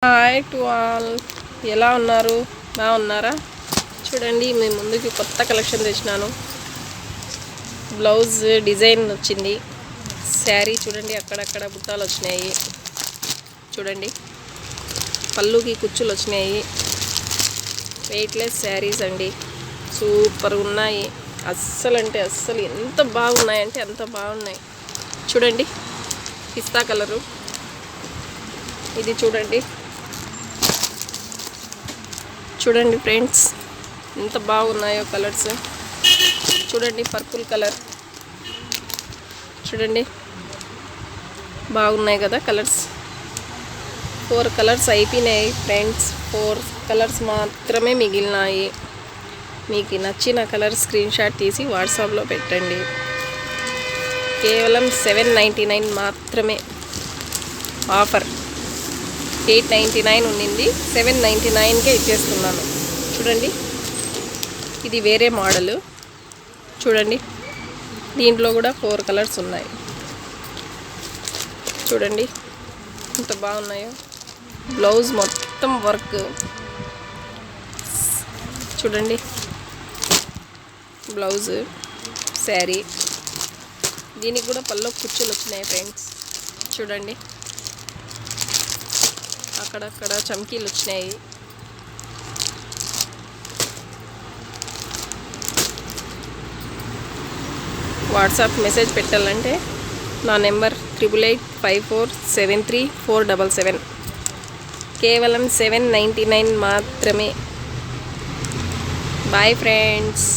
Hi to all, ఎలా ఉన్నారు? బాగున్నారా? చూడండి, మేము ముందుకి కొత్త కలెక్షన్ తెచ్చినాను. బ్లౌజ్ డిజైన్ వచ్చింది. శారీ చూడండి, అక్కడక్కడ బుట్టాలు వచ్చినాయి. చూడండి, పళ్ళుకి కుచ్చులు వచ్చినాయి. వెయిట్లెస్ శారీస్ అండి, సూపర్ ఉన్నాయి. అస్సలు అంటే అస్సలు ఎంత బాగున్నాయంటే అంత బాగున్నాయి. చూడండి, పిస్తా కలరు. ఇది చూడండి చూడండి ఫ్రెండ్స్, ఎంత బాగున్నాయో కలర్స్. చూడండి, పర్పుల్ కలర్. చూడండి, బాగున్నాయి కదా కలర్స్. 4 కలర్స్ అయిపోయినాయి ఫ్రెండ్స్. 4 కలర్స్ మాత్రమే మిగిలినాయి. మీకు నచ్చిన కలర్ స్క్రీన్ షాట్ తీసి వాట్సాప్లో పెట్టండి. కేవలం 799 మాత్రమే ఆఫర్. 899 ఉండింది, 799కే ఇచ్చేస్తున్నాను. చూడండి, ఇది వేరే మోడలు. చూడండి, దీంట్లో కూడా 4 కలర్స్ ఉన్నాయి. చూడండి ఎంత బాగున్నాయో. బ్లౌజ్ మొత్తం వర్క్. చూడండి, బ్లౌజ్, శారీ. దీనికి కూడా పళ్ళు కుచ్చులు వచ్చినాయి ఫ్రెండ్స్. చూడండి, అక్కడక్కడ చమ్కీలు వచ్చినాయి. వాట్సాప్ మెసేజ్ పెట్టాలంటే నా నెంబర్ 8885473477. కేవలం 799 మాత్రమే. Bye friends.